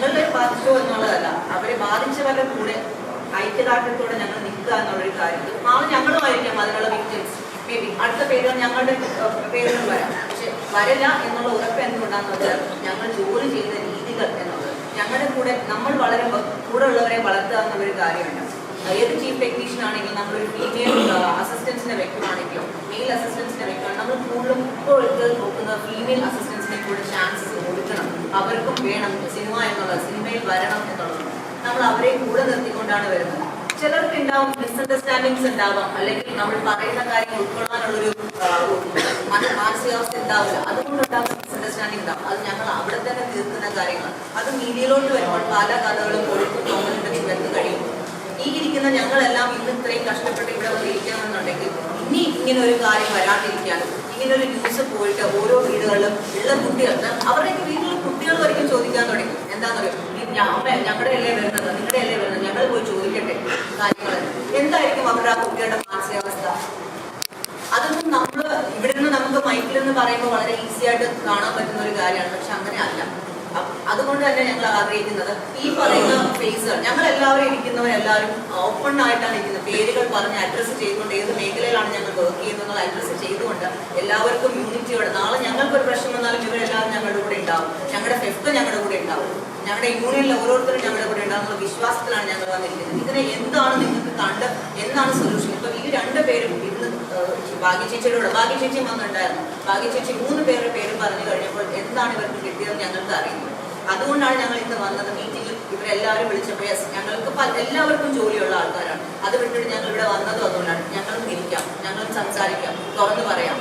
ഞങ്ങളെ ബാധിച്ചോ എന്നുള്ളതല്ല, അവരെ ബാധിച്ചവരുടെ കൂടെ ഐക്യദാർഢ്യത്തോടെ ഞങ്ങൾ നിൽക്കുക എന്നുള്ളൊരു കാര്യം. നാളെ ഞങ്ങളുമായിരിക്കാം അതിനുള്ള വിക്ടിംസ്. മേ ബി അടുത്ത പേരുകൾ ഞങ്ങളുടെ പേരുകൾ വരാം, പക്ഷെ വരില്ല എന്നുള്ള ഉറപ്പ് എന്തുകൊണ്ടാന്ന് വെച്ചാൽ ഞങ്ങൾ ജോലി ചെയ്യുന്ന രീതികൾ എന്നുള്ളത് ഞങ്ങളുടെ കൂടെ നമ്മൾ വളരുമ്പോൾ കൂടെ ഉള്ളവരെ വളർത്തുക എന്നുള്ളൊരു കാര്യമുണ്ട്. ഏത് ചീഫ് ടെക്നീഷ്യൻ ആണെങ്കിലും നമ്മളൊരു ഫീമെയിൽ അസിസ്റ്റൻസിനെ വെക്കുകയാണെങ്കിലും മെയിൽ അസിസ്റ്റൻസിനെ വെക്കുകയാണെങ്കിൽ നമ്മൾ കൂടുതലും ഇപ്പോൾ നോക്കുന്ന ഫീമെയിൽ അസിസ്റ്റൻസിനെ കൂടെ ചാൻസസ് കൊടുക്കണം. അവർക്കും വേണം സിനിമ എന്നുള്ളത്, സിനിമയിൽ വരണം എന്നുള്ളത്. നമ്മൾ അവരെ കൂടെ നിർത്തിക്കൊണ്ടാണ് വരുന്നത്. ചിലർക്ക് ഉണ്ടാവും മിസ്അണ്ടർസ്റ്റാൻഡിങ്സ് ഉണ്ടാവാം, അല്ലെങ്കിൽ നമ്മൾ പറയുന്ന കാര്യം ഉൾക്കൊള്ളാനുള്ളൊരു മാനസികാവസ്ഥ ഉണ്ടാവില്ല. അതുകൊണ്ടുണ്ടാകുന്ന മിസ്അണ്ടർസ്റ്റാൻഡിങ് ഉണ്ടാവും. അത് ഞങ്ങൾ അവിടെ തന്നെ തീർക്കുന്ന കാര്യങ്ങൾ. അത് മീഡിയയിലോട്ട് വരുമ്പോൾ പല കഥകളും ഒഴുക്കും തോന്നലിന്റെ വരുന്ന കഴിയും. ഈ ഇരിക്കുന്ന ഞങ്ങളെല്ലാം ഇന്ന് ഇത്രയും കഷ്ടപ്പെട്ട് ഇവിടെ വന്നിരിക്കണമെന്നുണ്ടെങ്കിൽ ഇനി ഇങ്ങനെ ഒരു കാര്യം വരാണ്ടിരിക്കാനും ഇങ്ങനൊരു ന്യൂസ് പോയിട്ട് ഓരോ വീടുകളിലും ഉള്ള കുട്ടികൾ അവരുടെ വീട്ടിലുള്ള കുട്ടികൾ ഒരിക്കലും ചോദിക്കാൻ തുടങ്ങി. എന്താണെന്ന് പറയും, ഞങ്ങളുടെ അല്ലേ വരുന്നത്, നിങ്ങളുടെ അല്ലേ വരുന്നത്, ഞങ്ങൾ പോയി ചോദിക്കട്ടെ കാര്യങ്ങൾ. എന്തായിരിക്കും അവരുടെ ആ കുട്ടികളുടെ മാനസികാവസ്ഥ? അതൊന്നും നമ്മൾ ഇവിടെ നിന്ന് നമുക്ക് മൈക്കിൽ നിന്ന് പറയുമ്പോൾ വളരെ ഈസി ആയിട്ട് കാണാൻ പറ്റുന്ന ഒരു കാര്യമാണ്. പക്ഷെ അങ്ങനെ അല്ല. അതുകൊണ്ട് തന്നെ ഞങ്ങൾ ആഗ്രഹിക്കുന്നത് ഈ പറയുന്ന ഫേസുകൾ ഞങ്ങൾ എല്ലാവരും ഇരിക്കുന്നവരെല്ലാവരും ഓപ്പൺ ആയിട്ടാണ് ഇരിക്കുന്നത്. പേരുകൾ പറഞ്ഞ് അഡ്രസ്സ് ചെയ്തുകൊണ്ട് ഏത് മേഖലയിലാണ് ഞങ്ങൾ വർക്ക് ചെയ്യുന്നത് അഡ്രസ്സ് ചെയ്തുകൊണ്ട് എല്ലാവർക്കും യൂണിറ്റിയോടെ നാളെ ഞങ്ങൾക്കൊരു പ്രശ്നം വന്നാലും ഇവരെല്ലാവരും ഞങ്ങളുടെ കൂടെ ഉണ്ടാവും. ഞങ്ങളുടെ ഫെഫ്റ്റ് ഞങ്ങളുടെ കൂടെ ഉണ്ടാവും. ഞങ്ങളുടെ യൂണിയനിൽ ഓരോരുത്തരും ഞങ്ങളുടെ കൂടെ ഉണ്ടാകുന്ന വിശ്വാസത്തിലാണ് ഞങ്ങൾ വന്നിരിക്കുന്നത്. ഇതിനെ എന്താണ് നിങ്ങൾക്ക് കണ്ട് എന്താണ് സൊല്യൂഷൻ? ഇപ്പൊ ഈ 2 പേരും ഇന്ന് ഭാഗ്യചേച്ചിയുടെ ഭാഗ്യചേച്ചിയും വന്നിട്ടുണ്ടായിരുന്നു. ഭാഗ്യചേച്ചി 3 പേരുടെ പേര് പറഞ്ഞു കഴിഞ്ഞപ്പോൾ എന്താണ് ഇവർക്ക് കിട്ടിയതെന്ന് ഞങ്ങൾക്ക് അറിയുന്നത്. അതുകൊണ്ടാണ് ഞങ്ങൾ ഇന്ന് വന്നത്. മീറ്റിംഗിൽ ഇവരെല്ലാവരും വിളിച്ചപ്പോൾ ഞങ്ങൾക്ക് എല്ലാവർക്കും ജോലിയുള്ള ആൾക്കാരാണ്. അത് വിട്ടിട്ട് ഞങ്ങൾ ഇവിടെ വന്നതും അതുകൊണ്ടാണ്. ഞങ്ങളും ഇരിക്കാം, ഞങ്ങൾ സംസാരിക്കാം, തുറന്നു പറയാം.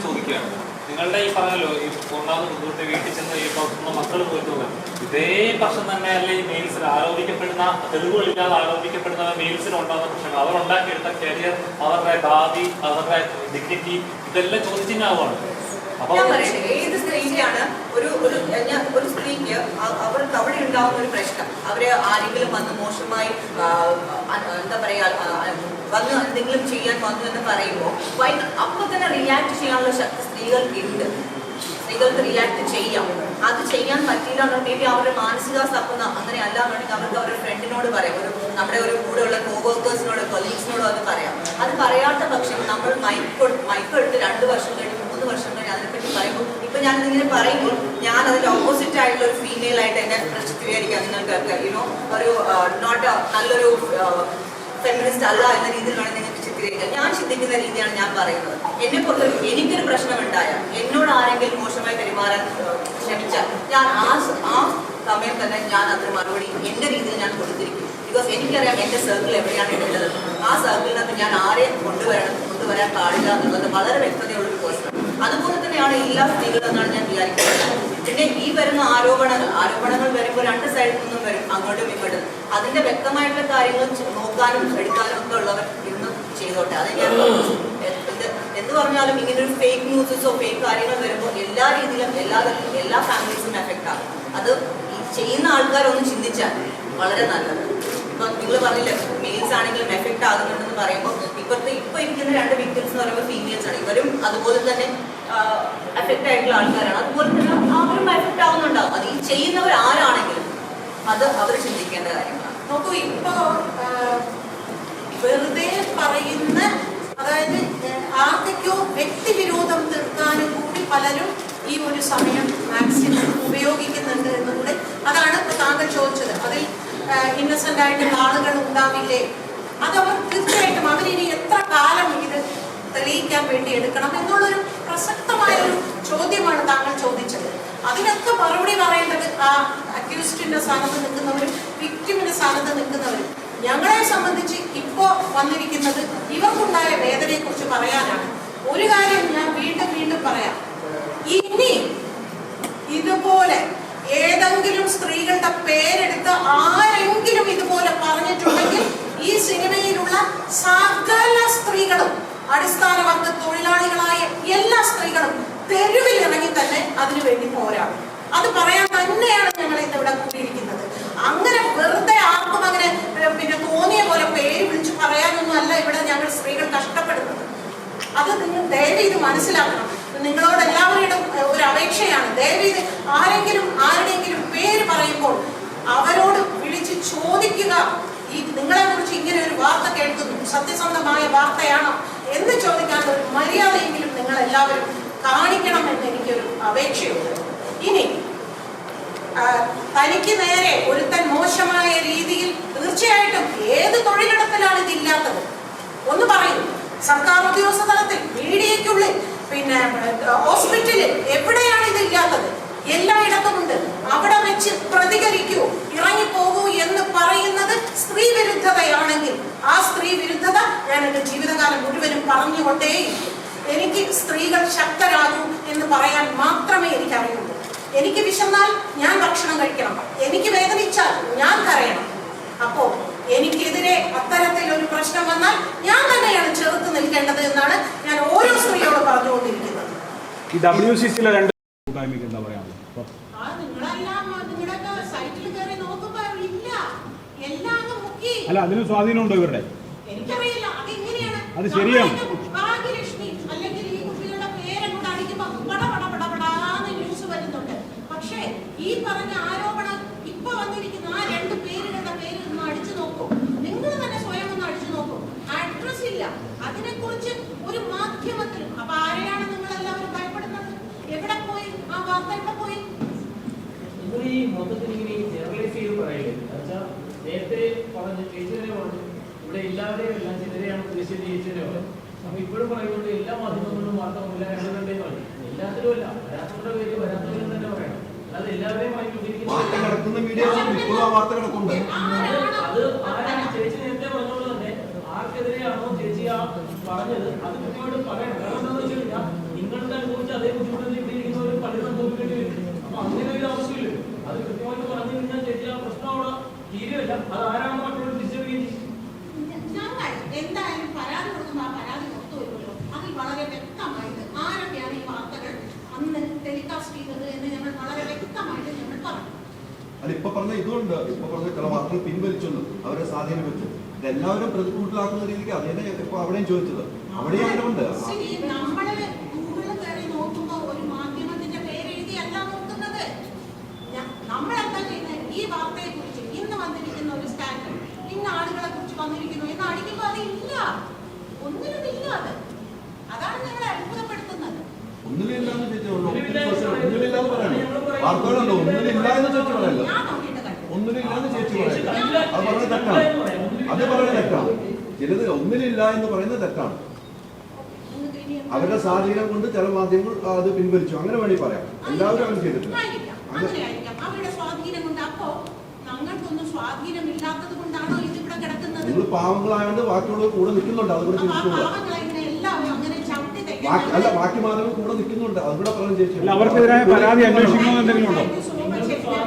ചോദിക്കുകയാണ്, നിങ്ങളുടെ ഈ പറഞ്ഞല്ലോ ഈ ഒന്നാമത് ബുദ്ധിമുട്ട് വീട്ടിൽ ചെന്ന് ഈ പുറത്തുനിന്ന് മക്കൾ പോയിട്ട് പോകാൻ ഇതേ പ്രശ്നം തന്നെ അല്ലെ ഈ മെയിൽസിൽ ആരോപിക്കപ്പെടുന്ന തെളിവുകളില്ലാതെ ആരോപിക്കപ്പെടുന്ന മെയിൽസിലുണ്ടാകുന്ന പ്രശ്നങ്ങൾ അവരുണ്ടാക്കിയെടുത്ത കരിയർ, അവരുടെ ഭാവി, അവരുടെ ഡിഗ്നിറ്റി ഇതെല്ലാം ചോദിച്ചിട്ടാവുകയാണ്. ഏത് സ്ത്രീക്കാണ് ഒരു സ്ത്രീക്ക് അവർക്ക് അവിടെ ഉണ്ടാവുന്ന ഒരു പ്രശ്നം, അവര് ആരെങ്കിലും വന്ന് മോശമായി എന്താ പറയാ വന്ന് എന്തെങ്കിലും ചെയ്യാൻ വന്നു എന്ന് പറയുമ്പോൾ അപ്പൊ തന്നെ റിയാക്ട് ചെയ്യാനുള്ള ശക്തി സ്ത്രീകൾക്കുണ്ട്. സ്ത്രീകൾക്ക് റിയാക്ട് ചെയ്യാം. അത് ചെയ്യാൻ പറ്റില്ല എന്നുണ്ടെങ്കിൽ മേ ബി അവരുടെ മാനസികാവസ്ഥ അപ്പം അങ്ങനെ അല്ല എന്നുണ്ടെങ്കിൽ അവർക്ക് അവരുടെ ഫ്രണ്ടിനോട് പറയാം, നമ്മുടെ ഒരു കൂടെയുള്ള കോവർക്കേഴ്സിനോട് കൊളീഗ്സിനോടോ അത് പറയാം. അത് പറയാത്ത പക്ഷം നമ്മൾ മൈക്കെടുത്ത് 2 വർഷം കഴിഞ്ഞ് 3 വർഷം കഴിഞ്ഞ് അതിനെപ്പറ്റി പറയുമ്പോൾ ഇപ്പൊ ഞാനിതിങ്ങനെ പറയുമ്പോൾ ഞാൻ അതിന്റെ ഓപ്പോസിറ്റ് ആയിട്ടുള്ള ഒരു ഫീമെയിൽ ആയിട്ട് എന്നെ ചിത്രീകരിക്കാം. നിങ്ങൾക്ക് യുനോ ഒരു നോട്ട് നല്ലൊരു ഫെമിനിസ്റ്റ് അല്ല എന്ന രീതിയിലാണ് നിങ്ങൾക്ക് ചിത്രീകരിക്കുക. ഞാൻ ചിന്തിക്കുന്ന രീതിയാണ് ഞാൻ പറയുന്നത്. എന്നെ പുറത്ത് എനിക്കൊരു പ്രശ്നം ഉണ്ടായാൽ എന്നോട് ആരെങ്കിലും മോശമായി പെരുമാറാൻ ശ്രമിച്ചാൽ ഞാൻ ആ സമയം തന്നെ ഞാൻ അതിന് മറുപടി എൻ്റെ രീതിയിൽ ഞാൻ കൊടുത്തിരിക്കും. ബിക്കോസ് എനിക്കറിയാം എൻ്റെ സർക്കിൾ എവിടെയാണ് ഉള്ളത്. ആ സർക്കിളിനകത്ത് ഞാൻ ആരെയും കൊണ്ടുവരാൻ പാടില്ല എന്നുള്ളത് വളരെ വ്യക്തതയുള്ളൊരു പേഴ്സൺ. അതുപോലെ തന്നെയാണ് എല്ലാ സ്ത്രീകളും എന്നാണ് ഞാൻ വിചാരിക്കുന്നത്. പിന്നെ ഈ വരുന്ന ആരോപണങ്ങൾ വരുമ്പോൾ 2 സൈഡിൽ നിന്നും വരും, അങ്ങോട്ടും ഇങ്ങോട്ടും. അതിന്റെ വ്യക്തമായിട്ടുള്ള കാര്യങ്ങൾ നോക്കാനും എടുക്കാനും ഒക്കെ ഉള്ളവർ ഇന്നും ചെയ്തോട്ടെ. അത് ഞാൻ എന്ന് പറഞ്ഞാലും ഇങ്ങനെ ഒരു ഫേക്ക് ന്യൂസസോ ഫേക്ക് കാര്യങ്ങൾ വരുമ്പോൾ എല്ലാ രീതിയിലും എല്ലാ ഫാമിലീസിനും എഫക്റ്റ് ആകും. അത് ചെയ്യുന്ന ആൾക്കാരൊന്ന് ചിന്തിച്ചാൽ വളരെ നല്ലത്. ഇപ്പൊ നിങ്ങൾ പറഞ്ഞില്ല മെയിൽസ് ആണെങ്കിലും എഫക്റ്റ് ആകുന്നുണ്ടെന്ന് പറയുമ്പോൾ ഇപ്പൊ ഇരിക്കുന്ന 2 വിക്ടിംസ് എന്ന് പറയുമ്പോൾ ഫീമെയിൽസ് ആണ്. ഇവരും അതുപോലെ തന്നെ എഫക്റ്റ് ആയിട്ടുള്ള ആൾക്കാരാണ്. അതുപോലെ തന്നെ അവരും എഫക്റ്റ് ആവുന്നുണ്ടാവും. അത് ഈ ചെയ്യുന്നവർ ആരാണെങ്കിലും അത് അവർ ചിന്തിക്കേണ്ട കാര്യങ്ങളാണ്. നോക്കൂ, ഇപ്പോ വെറുതെ പറയുന്ന, അതായത് ആർക്കൊക്കെയോ വ്യക്തിവിരോധം തീർക്കാനും കൂടി പലരും ഈ ഒരു സമയം മാക്സിമം ഉപയോഗിക്കുന്നുണ്ട് എന്നുകൂടെ. അതാണ് ഇപ്പൊ താങ്കൾ ചോദിച്ചത്. അതിൽ ഇന്നസെന്റ് ആയിട്ടുള്ള ആളുകൾ ഉണ്ടാവില്ലേ? അതവർ തീർച്ചയായിട്ടും അവരിനി എത്ര കാലം ഇത് തെളിയിക്കാൻ വേണ്ടി എടുക്കണം എന്നുള്ളൊരു പ്രസക്തമായൊരു ചോദ്യമാണ് താങ്കൾ ചോദിച്ചത്. അതിനൊക്കെ മറുപടി പറയേണ്ടത് ആ അക്യൂസ്ഡിന്റെ സ്ഥാനത്ത് നിൽക്കുന്നവരും വിക്ടിമിന്റെ സ്ഥാനത്ത് നിൽക്കുന്നവരും. ഞങ്ങളെ സംബന്ധിച്ച് ഇപ്പോ വന്നിരിക്കുന്നത് ഇവർക്കുണ്ടായ വേദനയെ കുറിച്ച് പറയാനാണ്. ഒരു കാര്യം ഞാൻ വീണ്ടും പറയാം. ഇനി ഇതുപോലെ ഏതെങ്കിലും സ്ത്രീകളുടെ പേരെടുത്ത് ആരെങ്കിലും ഇതുപോലെ പറഞ്ഞിട്ടുണ്ടെങ്കിൽ ഈ സിനിമയിലുള്ള സകല സ്ത്രീകളും, അടിസ്ഥാന വർഗ തൊഴിലാളികളായ എല്ലാ സ്ത്രീകളും തെരുവിൽ ഇറങ്ങി തന്നെ അതിനുവേണ്ടി പോരാടും. അത് പറയാൻ തന്നെയാണ് ഞങ്ങൾ ഇന്ന് ഇവിടെ കൂടിയിരിക്കുന്നത്. അങ്ങനെ വെറുതെ ആർക്കും അങ്ങനെ പിന്നെ തോന്നിയ പോലെ പേര് വിളിച്ച് പറയാനൊന്നും അല്ല ഇവിടെ ഞങ്ങൾ സ്ത്രീകൾ കഷ്ടപ്പെടുന്നത്. അത് നിങ്ങൾ ദയവ് ഇത് മനസ്സിലാക്കണം. നിങ്ങളോട് എല്ലാവരുടെയും ഒരു അപേക്ഷയാണ്. ദയവീത് ആരുടെയെങ്കിലും പേര് പറയുമ്പോൾ അവരോട് വിളിച്ച് ചോദിക്കുക, ഈ നിങ്ങളെ കുറിച്ച് ഇങ്ങനെ ഒരു വാർത്ത കേൾക്കുന്നു, സത്യസന്ധമായ വാർത്തയാണോ എന്ന് ചോദിക്കാനുള്ള ഒരു മര്യാദയെങ്കിലും നിങ്ങൾ എല്ലാവരും കാണിക്കണമെന്ന് എനിക്കൊരു അപേക്ഷയുണ്ട്. ഇനി തനിക്ക് നേരെ ഒരുത്തൻ മോശമായ രീതിയിൽ, തീർച്ചയായിട്ടും ഏത് തൊഴിലിടത്തിലാണ് ഇതില്ലാത്തത് ഒന്ന് പറയൂ. സർക്കാർ ഉദ്യോഗസ്ഥ തലത്തിൽ, മീഡിയയ്ക്കുള്ളിൽ, പിന്നെ ഹോസ്പിറ്റലിൽ, എവിടെയാണ് ഇതില്ലാത്തത്? എല്ലായിടത്തുമുണ്ട്. അവിടെ വെച്ച് പ്രതികരിക്കൂ, ഇറങ്ങിപ്പോകൂ എന്ന് പറയുന്നത് സ്ത്രീ വിരുദ്ധതയാണെങ്കിൽ ആ സ്ത്രീ വിരുദ്ധത ഞാൻ എൻ്റെ ജീവിതകാലം മുഴുവനും പറഞ്ഞുകൊണ്ടേയിരിക്കും. എനിക്ക് സ്ത്രീകൾ ശക്തരാകൂ എന്ന് പറയാൻ മാത്രമേ എനിക്കറിയുള്ളൂ. എനിക്ക് വിശന്നാൽ ഞാൻ ഭക്ഷണം കഴിക്കണം, എനിക്ക് വേദനിച്ചാൽ ഞാൻ കരയണം. അപ്പോ എനിക്കെതിരെ അത്തരത്തിലൊരു പ്രശ്നം വന്നാൽ ഞാൻ തന്നെയാണ് ചെറുത്ത് നിൽക്കേണ്ടത് എന്നാണ് ഞാൻ ഓരോ സ്ത്രീയോട് പറഞ്ഞുകൊണ്ടിരിക്കുന്നത്. ഈ WCCയിലെ രണ്ട് കൂട്ടായ്മയ്ക്ക് എന്താ പറയാ? നിങ്ങളുടെയൊക്കെ സൈറ്റിൽ കയറി നോക്കുമ്പോ ഇല്ല, എല്ലാം മുക്കി. അല്ല, അതിന് സ്വാധീനമുണ്ടോ ഇവരുടെ? എനിക്കറിയില്ല അതെങ്ങനെയാണ്. അത് ശരിയാണ്. ഭാഗ്യലക്ഷ്മി അല്ലെങ്കിൽ ഈ കുട്ടികളുടെ പേരങ്ങോട്ട് അടിക്കുമ്പോ പടപടപടപടാന്ന് ന്യൂസ് വരുന്നുണ്ട്. പക്ഷേ ഈ പറഞ്ഞ ആരോപണം ഇപ്പൊ വന്നിരിക്കുന്ന ആ രണ്ട് പേരുകളുടെ പേര് ഒന്ന് അടിച്ചു നോക്കൂ. നിങ്ങൾ തന്നെ സ്വയം ഒന്ന് അടിച്ചു നോക്കൂ. അഡ്രസ് ഇല്ല, അതിനെക്കുറിച്ച് ഒരു മാധ്യമത്തിലും. അപ്പൊ ആരെയാണ് നിങ്ങൾ എല്ലാവരും ഭയപ്പെടുന്നത്? എവിടെ പോയി ആ വാർത്ത? എവിടെ പോയി? നിങ്ങൾ ഈ മൊത്തത്തിൽ ഇങ്ങനെ ജനറലൈസ് ചെയ്ത് പറയില്ലേ? എന്നുവെച്ചാൽ നേരത്തെ പറഞ്ഞു, ചേച്ചിനെ പറഞ്ഞു, ഇവിടെ എല്ലാവരെയും എല്ലാം ചിലരെയാണ് ഉദ്ദേശിച്ചത്, ചേച്ചിനെ പറഞ്ഞു. അപ്പൊ ഇപ്പോഴും പറയുന്നത് എല്ലാ മാധ്യമങ്ങളിലും വാർത്ത വന്നില്ല, രണ്ടുപേരുടെയും പറഞ്ഞു. എല്ലാത്തിലും അല്ല, വരാത്തവരുടെ പേര് വരാത്തവരും തന്നെ പറയണം. അല്ലാതെ എല്ലാവരെയും അത് ആരാണ് ചേച്ചി നേരത്തെ പറഞ്ഞോളൂ തന്നെ ആർക്കെതിരെയാണോ ചേച്ചി ആ പറഞ്ഞത് അത് കൃത്യമായിട്ട് പറയണം. കാരണം എന്താണെന്ന് വെച്ച് കഴിഞ്ഞാൽ നിങ്ങൾക്ക് അനുഭവിച്ച അതേ ബുദ്ധിമുട്ടിൽ ഇവിടെ ഇരിക്കുന്നവർ പലരും അനുഭവിക്കേണ്ടി വരും. അപ്പൊ അങ്ങനെ ഒരു ആവശ്യമില്ല. അത് കൃത്യമായിട്ട് പറഞ്ഞു കഴിഞ്ഞാൽ ചേച്ചി ആ പ്രശ്നം അവിടെ തീരുവല്ല. അത് ആരാണെന്ന് മറ്റുള്ളവർ തിരിച്ചറിയുകയും ചെയ്യും. ഞങ്ങൾ എന്തായാലും പരാതി കൊടുക്കുമ്പോൾ ആ പരാതി പുറത്തു വരുമല്ലോ, അതിൽ വളരെ വ്യക്തമായിട്ട് ആരൊക്കെയാണ് ഈ വാർത്തകൾ അന്ന് ടെലികാസ്റ്റ് ചെയ്തത് എന്ന് ഞങ്ങൾ വളരെ വ്യക്തമായിട്ട് ഞങ്ങൾ പറഞ്ഞു. അല്ല, ഇപ്പൊ പറഞ്ഞ ഇതുകൊണ്ട് ഇപ്പൊ പറഞ്ഞ ചില വാർത്തകൾ പിൻവലിച്ചൊന്നും അവരെ സ്വാധീനം വെച്ചു. ഇതെല്ലാവരും പ്രതികൂട്ടിലാക്കുന്ന രീതിക്ക് അത് തന്നെ ഇപ്പൊ അവിടെയും ചോദിച്ചത്. അവിടെയും അങ്ങനെ ഉണ്ട്. നമ്മള് ഗൂഗിളിൽ കയറി നോക്കുമ്പോ ഒരു മാധ്യമത്തിന്റെ പേരെഴുതിയല്ല നോക്കുന്നത്. നമ്മളെന്താ ചെയ്യുന്നത്? ഈ വാർത്തയെ കുറിച്ച് ഇന്ന് വന്നിരിക്കുന്ന ഒരു സ്റ്റാൻഡ്, ഇന്ന ആളുകളെ കുറിച്ച് വന്നിരിക്കുന്നു എന്ന് അടിക്കുമ്പോ അത് ഇല്ല, ഒന്നിനും ഇല്ല. അതാണ് ഞങ്ങളെ അത്ഭുതപ്പെടുത്തുന്നത്. ഒന്നിലില്ലാന്ന് ചേച്ചി ഒന്നിലില്ലാന്ന് പറയണം. വാർത്തകളുണ്ടോ? ഒന്നിലില്ല എന്ന് ചേച്ചി പറയല്ലോ. ഒന്നിലില്ലാന്ന് ചേച്ചി പറയല്ലോ. അത് പറയുന്നത് തെറ്റാണ്. അത് പറയുന്നത് തെറ്റാണ്. ചിലത് ഒന്നിലില്ല എന്ന് പറയുന്നത് തെറ്റാണ്. അവരുടെ സ്വാധീനം കൊണ്ട് ചില മാധ്യമങ്ങൾ അത് പിൻവലിച്ചു, അങ്ങനെ വേണമെങ്കിൽ പറയാം. എല്ലാവരും അങ്ങനെ ചെയ്തിട്ടില്ല. അവരുടെ സ്വാധീനം കൊണ്ട്. അപ്പോ ഞങ്ങൾക്കൊന്നും സ്വാധീനമില്ലാത്തത് കൊണ്ടാണോ ഇതിവിടെ കിടക്കുന്നത്? നിങ്ങൾ പാവങ്ങളായതുകൊണ്ട് ബാക്കിയുള്ളവർ കൂടെ നിൽക്കുന്നുണ്ട്. അതുകൂടെ ചിന്തിച്ചുകൂടാ. അല്ല, ബാക്കി മാധ്യമങ്ങൾ കൂടെ നിൽക്കുന്നുണ്ട്. അതുകൂടെ പറഞ്ഞു ചേച്ചി. അവർക്കെതിരായ പരാതി അന്വേഷിക്കണമെന്ന് എന്തെങ്കിലും ഉണ്ടോ?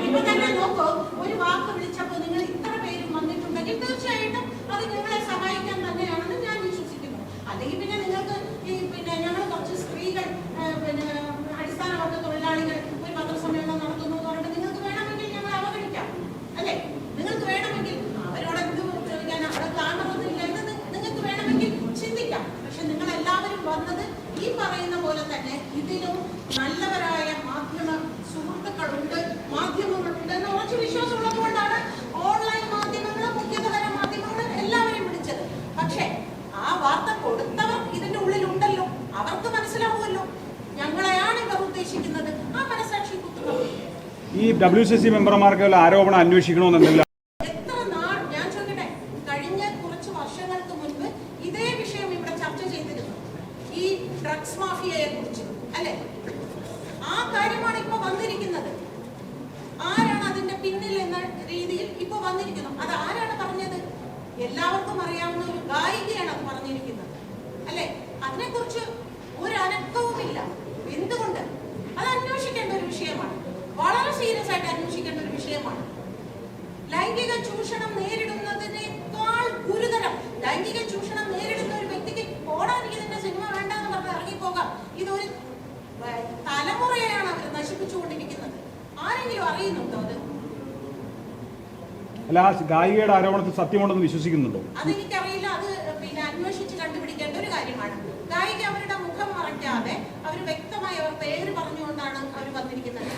ഇപ്പൊ തന്നെ നോക്കൂ, ഒരു വാക്ക് വിളിച്ചപ്പോ നിങ്ങൾ ഇത്ര പേരും വന്നിട്ടുണ്ടെങ്കിൽ തീർച്ചയായിട്ടും അത് നിങ്ങളെ സഹായിക്കാൻ തന്നെയാണെന്ന് ഞാൻ വിശ്വസിക്കുന്നു. അല്ലെങ്കിൽ പിന്നെ നിങ്ങൾക്ക് പിന്നെ ഞങ്ങൾ കുറച്ച് സ്ത്രീകൾ പിന്നെ അടിസ്ഥാന വർഗ തൊഴിലാളികൾ ഒരു പത്രസമ്മേളനം നടത്തുന്നു എന്ന് പറഞ്ഞിട്ട് നിങ്ങൾക്ക് വേണമെങ്കിൽ ഞങ്ങൾ അവഗണിക്കാം, അല്ലെ? നിങ്ങൾക്ക് വേണമെങ്കിൽ അവരോട് എന്ത് ചോദിക്കാൻ, അവിടെ കാണുന്നൊന്നുമില്ല എന്ന് നിങ്ങൾക്ക് വേണമെങ്കിൽ ചിന്തിക്കാം. പക്ഷെ നിങ്ങൾ എല്ലാവരും വന്നത് ഈ പറയുന്ന പോലെ തന്നെ ഇതിലും നല്ലവരായ മാധ്യമ സുഹൃത്തുക്കളുണ്ട്, മാധ്യമങ്ങളുണ്ട് എന്ന് ഉറച്ചു വിശ്വാസമുള്ളത് കൊണ്ടാണ് ഓൺലൈൻ മാധ്യമങ്ങളും മുഖ്യതര മാധ്യമങ്ങളും എല്ലാവരും വിളിച്ചത്. പക്ഷെ ആ വാർത്ത കൊടുത്തവർ ഇതിന്റെ ഉള്ളിലുണ്ടല്ലോ, അവർക്ക് മനസ്സിലാവുമല്ലോ ഞങ്ങളെയാണ് ഇവർ ഉദ്ദേശിക്കുന്നത്. ആ മനസാക്ഷി കുത്തുന്നു. ഈ WCC മെമ്പർമാർക്ക് ആരോപണം അന്വേഷിക്കണമെന്ന് എന്തെങ്കിലും എത്ര നാൾ ഞാൻ ചോദിക്കട്ടെ, കഴിഞ്ഞ കുറച്ച് വർഷങ്ങൾക്ക് മുൻപ് ഇതേ വിഷയം ഇവിടെ ചർച്ച ചെയ്തിരുന്നു, ഈ ഡ്രഗ്സ് മാഫിയയെ കുറിച്ച്, അല്ലെ? ആ കാര്യമാണ് ഇപ്പൊ വന്നിരിക്കുന്നത്. ആരാണ് അതിന്റെ പിന്നിൽ എന്ന രീതിയിൽ ഇപ്പൊ വന്നിരിക്കുന്നു. അത് ആരാണ് പറഞ്ഞത്? എല്ലാവർക്കും അറിയാവുന്ന ഒരു ഗായികയാണ് അത് പറഞ്ഞിരിക്കുന്നത്, അല്ലെ? അതിനെക്കുറിച്ച് ഒരു അനക്കവുമില്ല. എന്തുകൊണ്ട്? അത് അന്വേഷിക്കേണ്ട ഒരു വിഷയമാണ്, വളരെ സീരിയസ് ആയിട്ട് അന്വേഷിക്കേണ്ട ഒരു വിഷയമാണ്. ലൈംഗിക ചൂഷണം നേരിടുന്നതിനേക്കാൾ ഗുരുതരം, ലൈംഗിക ചൂഷണം നേരിടുന്ന ഒരു വ്യക്തിക്ക് ഓടാൻ ഇതിന്റെ സിനിമ വേണ്ടെന്ന് പറഞ്ഞ് ഇറങ്ങിപ്പോകാം. ഇതൊരു തലമുറയാണ് അവർ നശിപ്പിച്ചുകൊണ്ടിരിക്കുന്നത്. ആരെങ്കിലും അറിയുന്നുണ്ടോ അത്? അല്ല, ആ ഗായികയുടെ ആരോപണത്തിൽ സത്യമുണ്ടെന്ന് വിശ്വസിക്കുന്നുണ്ടോ? അതെനിക്കറിയില്ല. അത് പിന്നെ അന്വേഷിച്ച് കണ്ടുപിടിക്കേണ്ട ഒരു കാര്യമാണ്. ഗായിക അവരുടെ മുഖം മറയ്ക്കാതെ അവർ വ്യക്തമായി അവർ പേര് പറഞ്ഞുകൊണ്ടാണ് അവർ വന്നിരിക്കുന്നത്.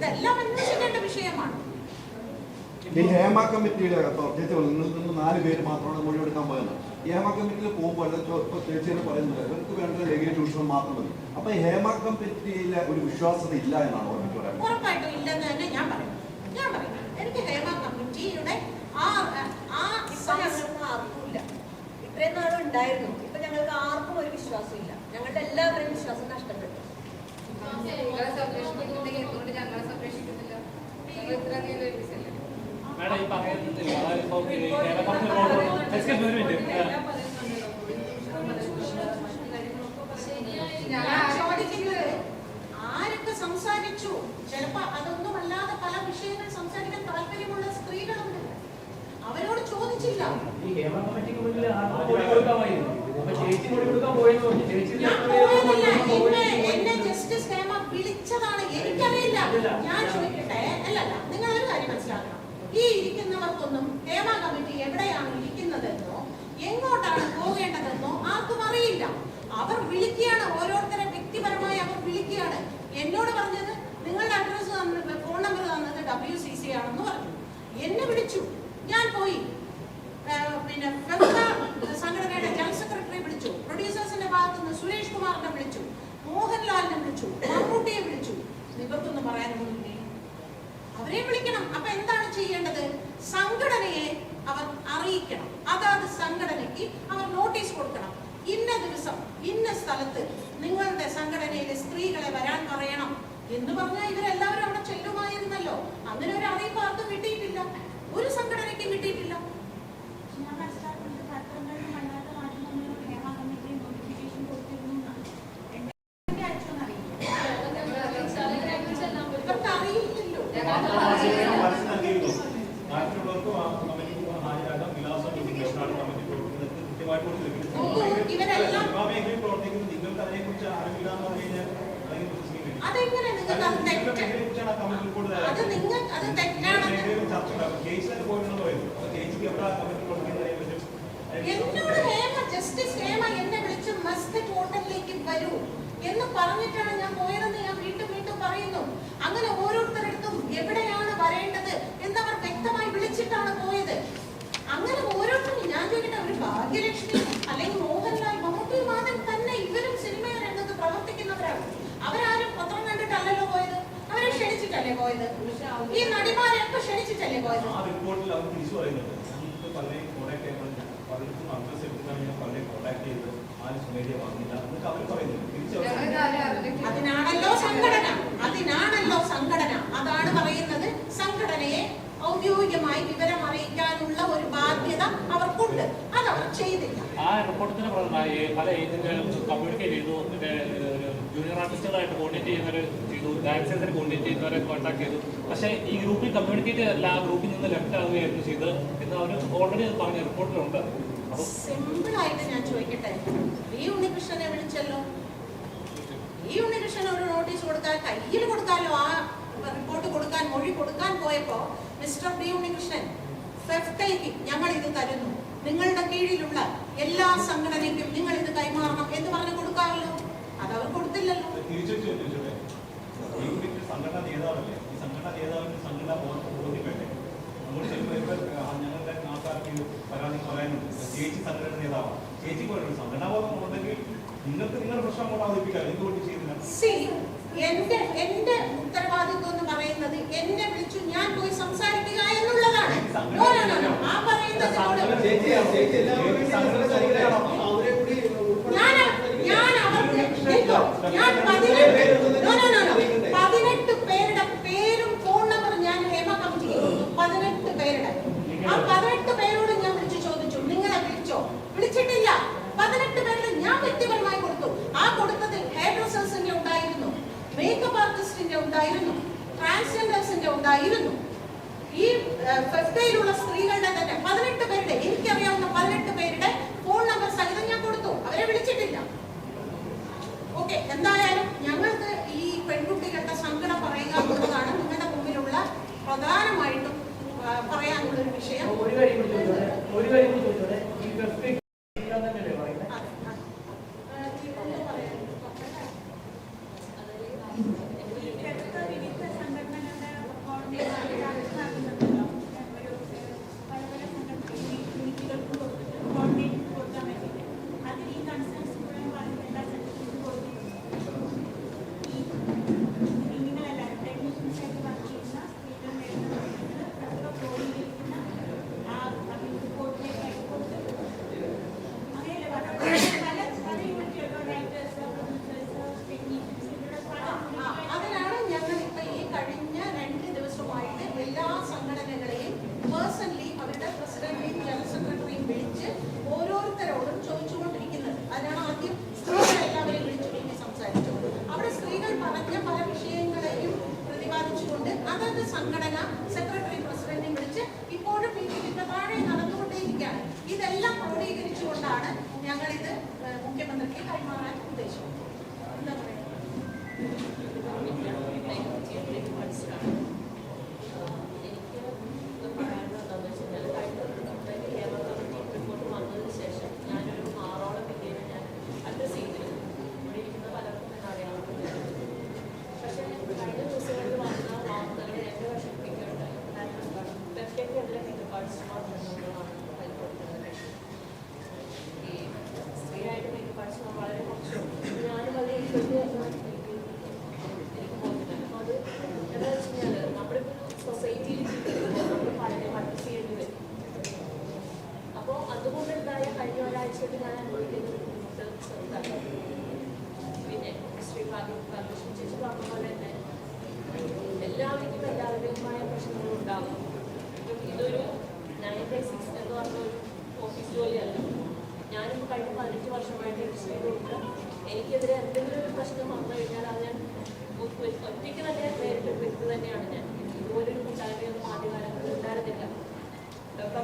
ഇതെല്ലാം അന്വേഷിക്കേണ്ട വിഷയമാണ്. ഈ ഹേമ കമ്മിറ്റിയുടെ ചേച്ചി നിന്ന് 4 പേര് മാത്രമാണ് മൊഴി എടുക്കാൻ പോയത്. ഈ ഹേമ കമ്മിറ്റിയിൽ പോകുമ്പോൾ ചേച്ചിയെ പറയുന്നത് ഇവർക്ക് വേണ്ട ലൈംഗിക ചൂഷണം മാത്രം മതി. അപ്പൊ ഈ ഹേമ കമ്മിറ്റിയിലെ ഒരു വിശ്വാസത ഇല്ല എന്നാണ് എനിക്ക് പറയുന്നത്. ഉറപ്പായിട്ടും ഇല്ലെന്ന് തന്നെ ഞാൻ പറയും. എനിക്ക് ഹേമ കമ്മിറ്റിയുടെ ആർക്കുമില്ല. ഇത്രയും നാളും ഉണ്ടായിരുന്നു. ഇപ്പൊ ഞങ്ങൾക്ക് ആർക്കും ഒരു വിശ്വാസമില്ല. ഞങ്ങളുടെ എല്ലാവരുടെയും വിശ്വാസം നഷ്ടപ്പെട്ടു. മേഡം ഈ പറയുന്നില്ല, അതായത് ഞാൻ ചോദിക്കുന്നത് ആരൊക്കെ സംസാരിച്ചു? ചിലപ്പോ അതൊന്നും അല്ലാതെ പല വിഷയങ്ങൾ സംസാരിക്കാൻ താല്പര്യമുള്ള സ്ത്രീകളുണ്ട്. അവരോട് ചോദിച്ചില്ല. ഈ ഹേമ കമ്മിറ്റിക്ക് മുന്നിൽ ആർക്കും മൊഴി കൊടുക്കാമായിരുന്നു. അപ്പൊ ചേച്ചി മൊഴി കൊടുക്കാൻ പോയെന്ന് പറഞ്ഞു. ചേച്ചി ഞാൻ പോയതല്ല, എന്നെ ജസ്റ്റിസ് ഹേമ വിളിച്ചതാണ്. എനിക്കറിയില്ല. ഞാൻ ചോദിക്കട്ടെ, അല്ലല്ല, നിങ്ങൾ ഒരു കാര്യം മനസ്സിലാക്കണം. ഈ ഇരിക്കുന്നവർക്കൊന്നും ഹേമ കമ്മിറ്റി എവിടെയാണ് ഇരിക്കുന്നതെന്നോ എങ്ങോട്ടാണ് പോകേണ്ടതെന്നോ ആർക്കും അറിയില്ല. അവർ വിളിക്കുകയാണ്, ഓരോരുത്തരെ വ്യക്തിപരമായി അവർ വിളിക്കുകയാണ്. എന്നോട് പറഞ്ഞത് നിങ്ങളുടെ അഡ്രസ് തന്നത്, ഫോൺ നമ്പർ തന്നത് WCC ആണെന്ന് പറഞ്ഞു. എന്നെ വിളിച്ചു, ഞാൻ പോയി. പിന്നെ സംഘടനയുടെ ജനറൽ സെക്രട്ടറി വിളിച്ചു, പ്രൊഡ്യൂസേഴ്സിന്റെ ഭാഗത്തുനിന്ന് സുരേഷ് കുമാറിനെ വിളിച്ചു, മോഹൻലാലിനെ വിളിച്ചു, മമ്മൂട്ടിയെ വിളിച്ചു. ഇവർക്കൊന്നും പറയാനൊന്നുമില്ലേ? അവരെ വിളിക്കണം. അപ്പൊ എന്താണ് ചെയ്യേണ്ടത്? സംഘടനയെ അവർ അറിയിക്കണം. അതാത് സംഘടനയ്ക്ക് അവർ നോട്ടീസ് കൊടുക്കണം. ഇന്ന ദിവസം ഇന്ന സ്ഥലത്ത് നിങ്ങളുടെ സംഘടനയിലെ സ്ത്രീകളെ വരാൻ പറയണം എന്ന് പറഞ്ഞാൽ ഇവരെല്ലാവരും അവിടെ ചെല്ലുമായിരുന്നല്ലോ. അങ്ങനെ ഒരു അറിയിപ്പ് ആർക്കും കിട്ടിയിട്ടില്ല, ഒരു സംഘടനയ്ക്ക് കിട്ടിയിട്ടില്ല. ഇവർക്ക് അറിയില്ലല്ലോ. ഇവരെല്ലാം അതെങ്ങനെ നിങ്ങൾക്ക് അത് നിങ്ങൾക്ക് അത് തെറ്റാണെന്ന് എന്നോട് ഹേമ, ജസ്റ്റിസ് ഹേമ എന്നെ വിളിച്ച് മസ്കറ്റ് ഹോട്ടലിലേക്ക് വരൂ എന്ന് പറഞ്ഞിട്ടാണ് ഞാൻ പോയതെന്ന് ഞാൻ വീണ്ടും പറയുന്നു. അങ്ങനെ ഓരോരുത്തരടുത്തും എവിടെയാണ് വരേണ്ടത് എന്നവർ വ്യക്തമായി വിളിച്ചിട്ടാണ് പോയത്. അങ്ങനെ ഓരോരുത്തരും ഞാൻ ചോദിക്കട്ടെ, ഒരു ഭാഗ്യലക്ഷ്മി അല്ലെങ്കിൽ മോഹൻലാൽ, മമ്മൂട്ടി, മാധവൻ തന്നെ ഇവരും സിനിമ രംഗത്ത് പ്രവർത്തിക്കുന്നവരാണ്. അവരാരും പത്രം കണ്ടിട്ടല്ലല്ലോ പോയത്, അവരെ ക്ഷണിച്ചിട്ടല്ലേ പോയത്. ഈ നടിമാരെയൊക്കെ ക്ഷണിച്ചിട്ടല്ലേ പോയത്. അതിനാണല്ലോ സംഘടന. അതാണ് പറയുന്നത്, സംഘടനയെ ഔദ്യോഗികമായി വിവരം അറിയിക്കാനുള്ള ഒരു ബാധ്യത അവർക്കുണ്ട്. അതവർ ചെയ്തില്ല. ആ റിപ്പോർട്ടിന് പല ഏജന്റുകളും കമ്മ്യൂണിക്കേറ്റ് ചെയ്തു. ജൂനിയർ ആർട്ടിസ്റ്റുകളായിട്ട് കോർഡിനേറ്റ് ചെയ്യുന്നവർ ചെയ്തു, ഡാൻസേഴ്സിനെ കോർഡിനേറ്റ് ചെയ്യുന്നവരെ കോൺടാക്ട് ചെയ്തു. പക്ഷേ ഈ ഗ്രൂപ്പിൽ കമ്മ്യൂണിക്കേറ്റ് അല്ല, ആ ഗ്രൂപ്പിൽ നിന്ന് ലെഫ്റ്റ് ആവുകയായിരുന്നു ചെയ്ത് എന്ന് അവർ ഓൾറെഡി പറഞ്ഞ റിപ്പോർട്ടിലുണ്ട്. സിമ്പിളായിട്ട് ഞാൻ ചോദിക്കട്ടെ, വി ഉണ്ണികൃഷ്ണനെ വിളിച്ചല്ലോ. ഈ ഉണ്ണികൃഷ്ണൻ ഒരു നോട്ടീസ് കൊടുക്കാൻ, കയ്യിൽ കൊടുക്കാലോ, ആ റിപ്പോർട്ട് കൊടുക്കാൻ, മൊഴി കൊടുക്കാൻ പോയപ്പോ മിസ്റ്റർ വി ഉണ്ണികൃഷ്ണൻ ഫെഫ്റ്റയ്ക്ക് ഞങ്ങൾ ഇത് തരുന്നു, നിങ്ങളുടെ കീഴിലുള്ള എല്ലാ സംഘടനയ്ക്കും നിങ്ങൾ ഇത് കൈമാറണം എന്ന് പറഞ്ഞ് കൊടുക്കാമല്ലോ. അതവർ കൊടുത്തില്ലല്ലോ. സംഘടനാ നേതാവല്ലേ, ഈ സംഘടനാ നേതാവിന് സംഘടനാ ബോധ്യപ്പെട്ടെ. നമ്മൾ ചിലപ്പോൾ ഞങ്ങളുടെ ആൾക്കാർക്ക് പരാതി പറയാനുണ്ട്. ചേച്ചി സംഘടന നേതാവാണ്, ചേച്ചിക്ക് ഒരു സംഘടനാ ബോധം ഉണ്ടെങ്കിൽ നിങ്ങൾക്ക് നിങ്ങളുടെ പ്രശ്നം കൊണ്ട് അവതരിപ്പിക്കാം. എന്തുകൊണ്ട് ചെയ്യുന്നില്ല? എന്റെ ഉത്തരവാദിത്വം എന്ന് പറയുന്നത് എന്നെ വിളിച്ചു ഞാൻ പോയി സംസാരിക്കുക എന്നുള്ളതാണ്. ആ പറയുന്നത് ഞാൻ 18 പേരുടെ പേരും ഫോൺ നമ്പറും ഞാൻ ഹേമ കമ്മിറ്റിക്ക് കൊടുത്തു. 18 പേരുടെ, ആ 18 പേരോട് ഞാൻ വിളിച്ചു ചോദിച്ചു, നിങ്ങളെ വിളിച്ചോ? വിളിച്ചിട്ടില്ല. 18 പേരിൽ ഞാൻ വ്യക്തിപരമായി കൊടുത്തു. ആ കൊടുത്തതിൽ ഹെയർ ഡ്രസ്സേഴ്സിന്റെ ഉണ്ടായിരുന്നു, മേക്കപ്പ് ആർട്ടിസ്റ്റിന്റെ ഉണ്ടായിരുന്നു, ട്രാൻസ്ജെൻഡേഴ്സിന്റെ ഉണ്ടായിരുന്നു. ഈ ഫെഫ്റ്റയിലുള്ള സ്ത്രീകളുടെ തന്നെ 18 പേരുടെ, എനിക്കറിയാവുന്ന 18 പേരുടെ ഫോൺ നമ്പർ സഹിതം ഞാൻ കൊടുത്തു. അവരെ വിളിച്ചിട്ടില്ല. ഓക്കെ, എന്തായാലും ഞങ്ങൾക്ക് ഈ പെൺകുട്ടികളുടെ സങ്കടം പറയുക എന്നുള്ളതാണ് നിങ്ങളുടെ മുമ്പിലുള്ള പ്രധാനമായിട്ടും പറയാനുള്ള ഒരു വിഷയം. ഒരു കാര്യം കൂടി ചോദിച്ചോട്ടെ, ഈ ഒരാഴ്ചയായിട്ട് ഞാൻ അനുഭവിക്കുന്ന ബുദ്ധിമുട്ട് ചെറുതാണ്. പിന്നെ ശ്രീ ഭാഗ്യലക്ഷ്മി ചേച്ചി പറഞ്ഞ പോലെ തന്നെ എല്ലാവർക്കും എല്ലാവരുടെയുമായ പ്രശ്നങ്ങളും ഉണ്ടാകും. ഇപ്പം ഇതൊരു 9/6 എന്ന് പറഞ്ഞ ഒരു ഓഫീസ് ജോലിയല്ല. ഞാനിപ്പോൾ കഴിഞ്ഞ 15 വർഷമായിട്ട് രജിസ്റ്റർ ചെയ്ത് കൊടുത്ത് എനിക്കെതിരെ എന്തെങ്കിലും ഒരു പ്രശ്നം വന്നു കഴിഞ്ഞാൽ അത് ഞാൻ ഒറ്റയ്ക്ക് തന്നെ നേരിട്ട് വ്യക്തി തന്നെയാണ് ഞാൻ. ഇതുപോലൊരു കൂട്ടായ്മയൊന്നും ആദ്യകാലങ്ങളിൽ ഉണ്ടായിരുന്നില്ല.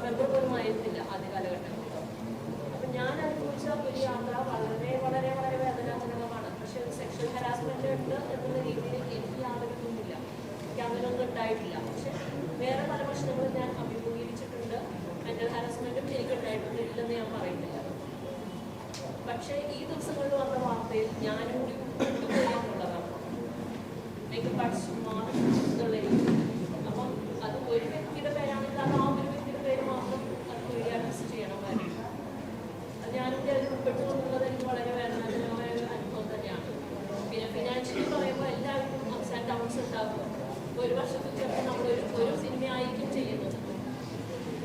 മെമ്പർ പോലും ആയിരുന്നില്ല ആദ്യ കാലഘട്ടത്തിൽ. അപ്പം ഞാൻ അനുഭവിച്ച ഒരു യാത്ര വളരെ വളരെ വളരെ വേദനാജനകമാണ്. പക്ഷെ ഒരു സെക്ഷൽ ഹരാസ്മെന്റ് ഉണ്ട് എന്നുള്ള രീതിയിൽ എനിക്ക് യാതൊരു ഒന്നുമില്ല. എനിക്ക് അങ്ങനെയൊന്നും ഉണ്ടായിട്ടില്ല. പക്ഷെ വേറെ പല പ്രശ്നങ്ങളും ഞാൻ അഭിമുഖീകരിച്ചിട്ടുണ്ട്. മെന്റൽ ഹാരസ്മെന്റും എനിക്കുണ്ടായിട്ടുണ്ട്, ഇല്ലെന്ന് ഞാൻ പറയുന്നില്ല. പക്ഷേ ഈ ദിവസങ്ങളിൽ വന്ന വാർത്തയിൽ ഞാനും കൂടി ഉൾപ്പെടുത്തുകയെന്നുള്ളതാണ്. എനിക്ക് പഠിച്ചുമാർ എന്നുള്ള രീതി. അപ്പം അത് ഒരു വ്യക്തിയുടെ പേരാണെങ്കിൽ അത് ആ ഒരു വ്യക്തിയുടെ പേര് മാത്രം അത് റീഅഡ്രസ് ചെയ്യണമായിരുന്നു. അത് ഞാനും കൂടി അതിൽ ഉൾപ്പെടുത്തുന്നുള്ളത് എനിക്ക് വളരെ വേദനാജനകമായ ഒരു അനുഭവം തന്നെയാണ്. പിന്നെ ഫിനാൻഷ്യലി പറയുമ്പോൾ എല്ലാവർക്കും അപ്സ് ആൻഡ് ഡൗൺസ് ഉണ്ടാകും. ഒരു വർഷത്തിൽ ചിലപ്പോൾ നമ്മളൊരു സിനിമയായിരിക്കും ചെയ്യുന്നത്.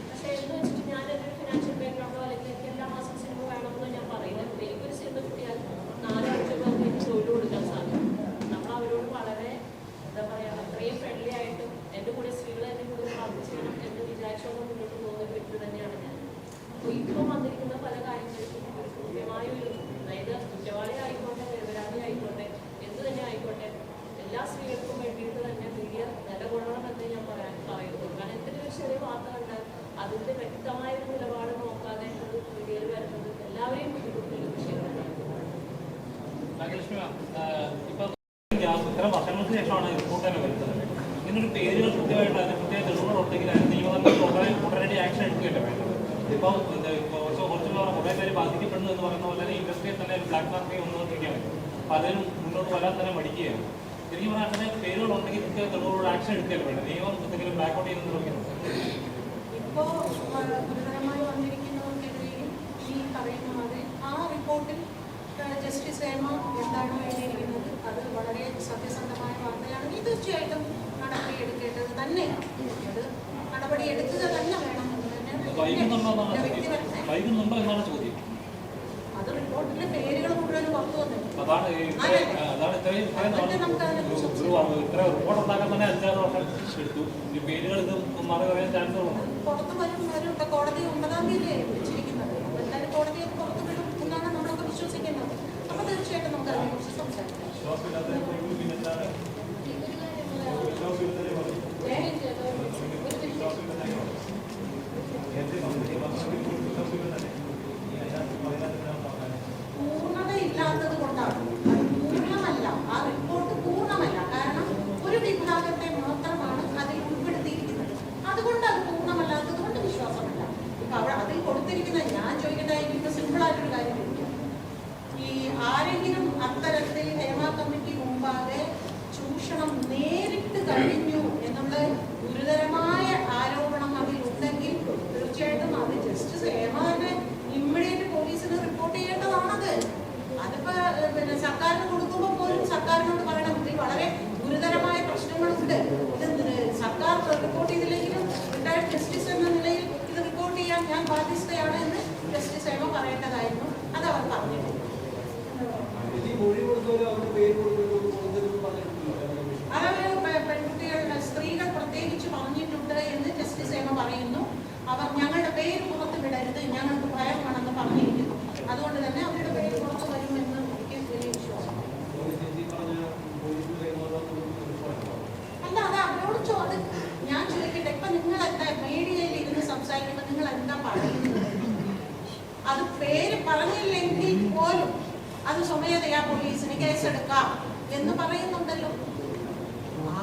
പക്ഷേ എന്ന് വെച്ചിട്ട് ഞാൻ എൻ്റെ ഒരു ഫിനാൻഷ്യൽ ബാക്ക്ഗ്രൗണ്ടോ അല്ലെങ്കിൽ എനിക്ക് എല്ലാ മാസം സിനിമ വേണമെന്നോ ഞാൻ പറയില്ല. എനിക്കൊരു സിനിമ കിട്ടിയാൽ 4 ആഴ്ച പേർക്ക് എനിക്ക് തൊഴിൽ കൊടുക്കാൻ സാധിക്കും. നമ്മൾ അവരോട് വളരെ എന്താ പറയുക അത്രയും ഫ്രണ്ട്ലി ആയിട്ടും എൻ്റെ കൂടെ സ്ത്രീകളെ എൻ്റെ കൂടെ വർക്ക് ചെയ്യണം എന്ന് വിചാരിച്ചോണ്ട് മുന്നോട്ട് പോകുന്ന ഒരു വ്യക്തി തന്നെയാണ് ഞാൻ. അപ്പോൾ ഇപ്പം വന്നിരിക്കുന്ന പല കാര്യങ്ങൾക്കും ഒരു കൃത്യമായ ഒരു അതായത് കുറ്റവാളി ആയിക്കോട്ടെ നിരപരാധി ആയിക്കോട്ടെ എന്ത് തന്നെ ആയിക്കോട്ടെ എല്ലാ സ്ത്രീകൾക്കും വേണ്ടിയിട്ട് തന്നെ മീഡിയ നിലകൊള്ളണമെന്ന് ഞാൻ പറയുന്നു. കാരണം എന്തെങ്കിലും ഒരു ചെറിയ വാർത്ത കണ്ടാൽ അതിൻ്റെ വ്യക്തമായ ഒരു നിലപാട് നോക്കാതെ അത് മീഡിയയിൽ വരുന്നത് എല്ലാവരെയും ബുദ്ധിമുട്ടുന്ന വിഷയങ്ങളാണ്. ഭാഗ്യലക്ഷ്മി ഇപ്പം ഇത്തരം വർഷങ്ങൾക്ക് ശേഷമാണ് റിപ്പോർട്ട് തന്നെ വരുന്നത്. ഇങ്ങനൊരു പേരുകൾ കൃത്യമായിട്ട് അതിന് പ്രത്യേക തെളിവുകളുണ്ടെങ്കിൽ അതിന് നിയമപരമായി ഉടനടി ആക്ഷൻ എടുക്കുകയല്ലേ വേണ്ടത്. ഇപ്പം കുറച്ചുള്ള കുറേ പേര് ബാധിക്കപ്പെടുന്നു എന്ന് പറയുന്ന പോലെ തന്നെ ഇൻഡസ്ട്രിയിൽ തന്നെ ബ്ലാക്ക് മാർക്കിംഗ് വന്നുകൊണ്ടിരിക്കുകയാണ്. പലരും മുന്നോട്ട് വരാൻ തന്നെ മടിക്കുകയാണ്. ശരിക്കും പറഞ്ഞാൽ അങ്ങനെ പേരുകളുണ്ടെങ്കിൽ കൃത്യ തെളിവുകളോട് ആക്ഷൻ എടുക്കുകയല്ലേ വേണ്ടത്. നിയമം എന്തെങ്കിലും ബ്ലാക്ക് ഔട്ട് ചെയ്യുന്നത് നോക്കിയാണ്. ഇപ്പോൾ ഗുരുതരമായി വന്നിരിക്കുന്നവർക്കെതിരെയും ഈ പറയുന്ന പോലെ ആ റിപ്പോർട്ടിൽ ജസ്റ്റിസ് ഹേമ എന്താണ് എഴുതിയിരിക്കുന്നത് അത് വളരെ സത്യസന്ധമായ വാർത്തയാണെങ്കിൽ തീർച്ചയായിട്ടും നടപടിയെടുക്കേണ്ടത് തന്നെയാണ്. അത് നടപടിയെടുക്കുക തന്നെ വേണം എന്ന് വൈകുന്നുണ്ടോ എന്നാണ് ചോദ്യം. അത് റിപ്പോർട്ടിലെ പേരുകൾ മുഴുവൻ പുറത്തു വന്നിട്ടുണ്ട്. അതാണ് ഇത്രയും ഇത്ര റിപ്പോർട്ട് ഉണ്ടാക്കാൻ തന്നെ 5-6 വർഷം എടുത്തു. ഈ പേരുകൾ ഇത് മാറി പറയാൻ ചാൻസ് ഉള്ളൂ. പുറത്ത് വരും കോടതി 9-ാം തീയതി വെച്ചിരിക്കുന്നത്. എന്തായാലും കോടതി പുറത്ത് വിടും എന്നാണ് നമ്മളൊക്കെ വിശ്വസിക്കുന്നത്. അപ്പോൾ തീർച്ചയായിട്ടും നമുക്ക് അതിനെക്കുറിച്ച് സംസാരിക്കാം. പൂർണ്ണതയില്ലാത്തത് കൊണ്ടാണ്. അത് പൂർണ്ണമല്ല, ആ റിപ്പോർട്ട് പൂർണ്ണമല്ല. കാരണം ഒരു വിഭാഗത്തെ മാത്രമാണ് അതിൽ ഉൾപ്പെടുത്തിയിരിക്കുന്നത്. അതുകൊണ്ട് അത് പൂർണ്ണമല്ലാത്തത് കൊണ്ട് വിശ്വാസമല്ല. ഇപ്പൊ അതിൽ കൊടുത്തിരിക്കുന്ന ഞാൻ ചോദിക്കട്ടെ, ഇപ്പൊ സിമ്പിളായിട്ടൊരു കാര്യം ചോദിക്കാം. ഈ ആരെങ്കിലും അത്തരത്തിൽ ഹേമ കമ്മിറ്റി മുമ്പാകെ ചൂഷണം നേരിട്ട് കഴിഞ്ഞു എന്നുള്ള ഗുരുതരമായ ആരോപണം അതിലുണ്ടെങ്കിൽ തീർച്ചയായിട്ടും അത് ജസ്റ്റിസ് ഹേമ തന്നെ ഇമ്മീഡിയറ്റ് പോലീസിന് റിപ്പോർട്ട് ചെയ്യേണ്ടതാണത്. അതിപ്പോ പിന്നെ സർക്കാരിന് കൊടുക്കുമ്പോൾ പോലും സർക്കാരിനോട് പറയണം ഇതിൽ വളരെ ഗുരുതരമായ പ്രശ്നങ്ങളുണ്ട്, ഇത് സർക്കാർ റിപ്പോർട്ട് ചെയ്തില്ലെങ്കിലും റിട്ടയർഡ് ജസ്റ്റിസ് എന്ന നിലയിൽ ഇത് റിപ്പോർട്ട് ചെയ്യാൻ ഞാൻ ബാധ്യസ്ഥയാണ് എന്ന് ജസ്റ്റിസ് ഹേമ പറയേണ്ടതായിരുന്നു. അത് അവർ പറഞ്ഞിട്ടില്ല. അത് പെൺകുട്ടികൾ സ്ത്രീകൾ പ്രത്യേകിച്ച് പറഞ്ഞിട്ടുണ്ട് എന്ന് ജസ്റ്റിസ് ഹേമ പറയുന്നു. അവർ ഞങ്ങളുടെ പേര് പുറത്ത് വിടരുത്, ഞങ്ങൾക്ക് ഭയമാണെന്ന് പറഞ്ഞിരിക്കുന്നു. അതുകൊണ്ട് തന്നെ അവരുടെ പേര് പുറത്ത് വരുമെന്ന് എനിക്ക് വലിയ വിശ്വാസം. അല്ല, അത് അവരോട് ഞാൻ ചോദിക്കട്ടെ, ഇപ്പൊ നിങ്ങൾ എന്താ മീഡിയയിൽ ഇരുന്ന് സംസാരിക്കുമ്പോൾ നിങ്ങൾ എന്താ പറയുന്നത്? അത് പേര് പറഞ്ഞില്ലെങ്കിൽ പോലും അത് സ്വമേധയാ പോലീസിന് കേസെടുക്കാം എന്ന് പറയുന്നുണ്ടല്ലോ.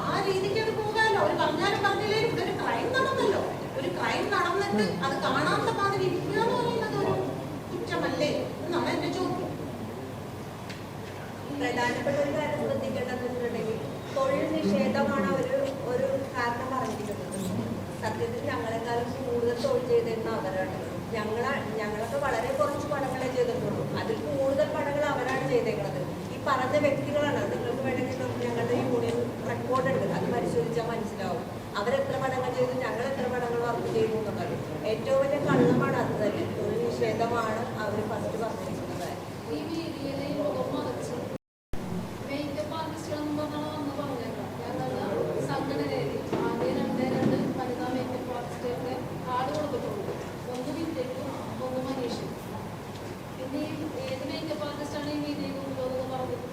ആ രീതിക്ക് അത് പോകാമല്ലോ. അവർ പറഞ്ഞാലും പറഞ്ഞില്ലേലും ഇവിടെ ഒരു ക്രൈം നടന്നല്ലോ. ഒരു ക്രൈം നടന്നിട്ട് അത് കാണാത്ത മാതിരി ഇരിക്കുക എന്ന് പറയുന്നത് ഒരു കുറ്റമല്ലേ എന്നാണ് എന്റെ ചോദ്യം. പ്രധാനപ്പെട്ട ഒരു കാര്യം ശ്രദ്ധിക്കേണ്ടതെന്ന് വെച്ചിട്ടുണ്ടെങ്കിൽ തൊഴിൽ നിഷേധമാണ് ഒരു കാരണം പറഞ്ഞിരിക്കുന്നത്. സത്യത്തിൽ ഞങ്ങളെക്കാളും കൂടുതൽ തൊഴിൽ ചെയ്തിരുന്ന അവരാണ്. ഞങ്ങളൊക്കെ വളരെ കുറച്ച് പടങ്ങളെ ചെയ്തിട്ടുള്ളൂ. അതിൽ കൂടുതൽ പടങ്ങൾ അവരാണ് ചെയ്തേക്കുന്നത്. ഈ പറഞ്ഞ വ്യക്തികളാണ്. നിങ്ങൾക്ക് വേണമെങ്കിൽ ഞങ്ങളുടെ യൂണിയൻ റെക്കോർഡുണ്ട്, അത് പരിശോധിച്ചാൽ മനസ്സിലാവും അവരെത്ര പടങ്ങൾ ചെയ്തു, ഞങ്ങൾ എത്ര പടങ്ങൾ വർക്ക് ചെയ്തു എന്നുള്ളത്. ഏറ്റവും വലിയ കള്ളമാണ് അത് തന്നെ. തൊഴിൽ നിഷേധം ലളിതമാണ് അവർ ഫസ്റ്റ് പറഞ്ഞിരിക്കുന്നത്. ഈ മീഡിയയിലെ മുഖം മറച്ച് മേക്കപ്പ് ആർട്ടിസ്റ്റുകളെന്ന് പറഞ്ഞാൽ വന്ന് പറഞ്ഞേക്കാം. ഞങ്ങളുടെ സംഘടനയിൽ ആദ്യം 2 വനിതാ മേക്കപ്പ് ആർട്ടിസ്റ്റുകളുടെ കാർഡ് കൊടുത്തിട്ടുണ്ട്. ഒന്ന് വിദ്യക്കും ഒന്ന് മനീഷും. പിന്നെ ഏത് മേക്കപ്പ് ആർട്ടിസ്റ്റാണ് ഈ മീഡിയയിൽ കൊണ്ടുപോകുന്നത് പറഞ്ഞത്?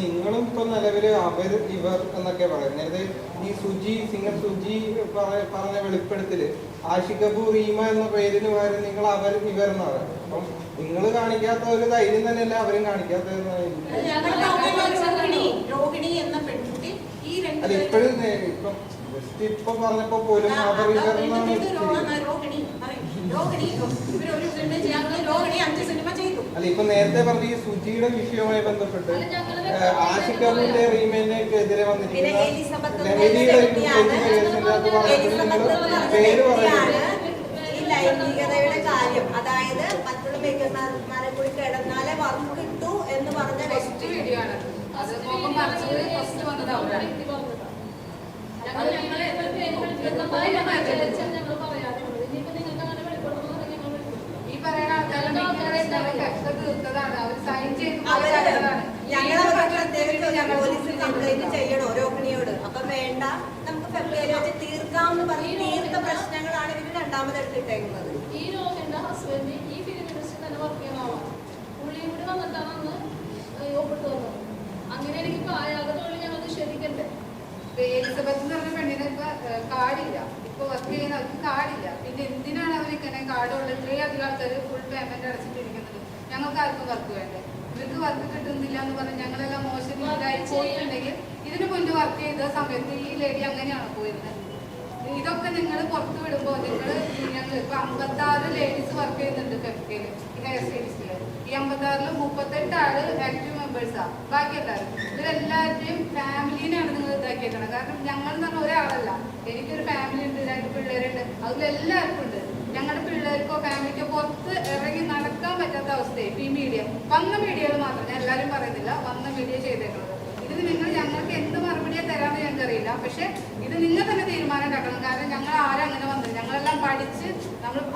നിങ്ങളും ഇപ്പൊ നിലവില് അവർ ഇവർ എന്നൊക്കെ പറയും. നേരത്തെ ഈ സിംഗർ സുജി പറഞ്ഞ വെളിപ്പെടുത്തല് ആഷിഖബു റീമ എന്ന പേരിന് പകരം നിങ്ങൾ അവർ ഇവർ എന്ന് പറയാം. അപ്പം നിങ്ങൾ കാണിക്കാത്ത ഒരു ധൈര്യം തന്നെയല്ല അവരും കാണിക്കാത്തതെന്നാണ്. അല്ല ഇപ്പോഴും ഇപ്പൊ പറഞ്ഞപ്പോ പോലും അവർ ഇവർ എന്നാണ്. അല്ല ഇപ്പൊ നേരത്തെ പറഞ്ഞ ഈ സുജിയുടെ വിഷയവുമായി ബന്ധപ്പെട്ട് ആഷിഖബുവിന്റെ റീമേക്കിനെതിരെ വന്നിരിക്കുന്ന ലഹരിയുടെ പേര് പറയുന്നത് ഈ ലൈംഗികതയുടെ കാര്യം, അതായത് മറ്റുള്ള മേക്കന്മാരെ കൂടി കിടന്നാലേ വർക്ക് കിട്ടൂ എന്ന് പറഞ്ഞ ഫസ്റ്റ് വീഡിയോ ആണ് അത്. മുഖം മറച്ചത് ഫസ്റ്റ് വന്നത് അവരാണ്. ഞങ്ങൾ ഞങ്ങൾ പറയാറുണ്ട്. ഇനിയിപ്പോ നിങ്ങൾക്ക് അങ്ങനെ വെളിപ്പെടുത്തുന്നത് ഞങ്ങൾ ഈ പറയുന്ന പോലീസിൽ കംപ്ലൈന്റ് ചെയ്യണോ രോഹിണിയോട്? അപ്പൊ വേണ്ട, നമുക്ക് ഫെബ്രുവരി വെച്ച് തീർക്കാമെന്ന് പറഞ്ഞ് തീർത്ത പ്രശ്നങ്ങളാണ് ഇവര് രണ്ടാമതെടുത്തിട്ടേക്കുന്നത്. ഈ രോഹിണിയുടെ ഹസ്ബൻഡ് ഈ ഫിലിം ഇൻഡസ്ട്രി തന്നെ വർക്ക് ചെയ്യുന്ന ആളാണ്. പുള്ളിയും കൂടി വന്നിട്ടാണ് അന്ന് ഒപ്പിട്ട് വന്നത്. അങ്ങനെ എനിക്ക് യാതൊരു ഞങ്ങൾ നിഷേധിക്കണ്ടേ? എലിസബത്ത് എന്ന് പറഞ്ഞ പെണ്ണിന് ഇപ്പൊ കാർഡില്ല. ഇപ്പൊ വർക്ക് ചെയ്യുന്ന അവർക്ക് കാർഡില്ല. പിന്നെ എന്തിനാണ് അവർ ഇങ്ങനെ കാർഡുള്ള ഇത്രയും അധികം ആൾക്കാർ ഫുൾ പേയ്മെന്റ് അടച്ചിട്ടിരിക്കുന്നത്? ഞങ്ങൾക്ക് ആർക്കും വർക്ക് വേണ്ടേ? ഇവർക്ക് വർക്ക് കിട്ടുന്നില്ല എന്ന് പറഞ്ഞ് ഞങ്ങളെല്ലാം മോശം രീതിയിലായി പോയിട്ടുണ്ടെങ്കിൽ ഇതിന് മുന്നേ വർക്ക് ചെയ്ത സമയത്ത് ഈ ലേഡി അങ്ങനെയാണ് പോയിരുന്നത്. ഇതൊക്കെ നിങ്ങൾ പുറത്ത് വിടുമ്പോൾ ഞങ്ങൾ ഇപ്പൊ 56 ലേഡീസ് വർക്ക് ചെയ്യുന്നുണ്ട് ഫെഫ്കയില്, ഹെയർ സ്റ്റൈലിസ്റ്റില്. ഈ 56-ൽ 38 ആള് ആക്റ്റീവ് മെമ്പേഴ്സാ. ബാക്കി എല്ലാവരും ഇവരെല്ലാവരുടെയും ഫാമിലിനെയാണ് നിങ്ങൾ ഇതാക്കിയേക്കണം. കാരണം ഞങ്ങൾ എന്ന് പറഞ്ഞ ഒരാളല്ല, എനിക്കൊരു ഫാമിലി ഉണ്ട്, 2 പിള്ളേരുണ്ട്, അതിലെല്ലാവർക്കും ഉണ്ട്. ഞങ്ങളുടെ പിള്ളേർക്കോ ഫാമിലിക്കോ പുറത്ത് ഇറങ്ങി നടക്കാൻ പറ്റാത്ത അവസ്ഥയായി. ഈ മീഡിയ വന്ന മീഡിയകൾ മാത്രം, ഞാൻ എല്ലാവരും പറയുന്നില്ല, വന്ന മീഡിയ ചെയ്തേക്കുന്നത്. ഇതിന് നിങ്ങൾ ഞങ്ങൾക്ക് എന്ത് മറുപടിയാണ് തരാമെന്ന് ഞങ്ങൾക്കറിയില്ല. പക്ഷെ ഇത് നിങ്ങൾ തന്നെ തീരുമാനം ഉണ്ടാക്കണം. കാരണം ഞങ്ങൾ ആരും അങ്ങനെ വന്നത്, ഞങ്ങളെല്ലാം പഠിച്ച്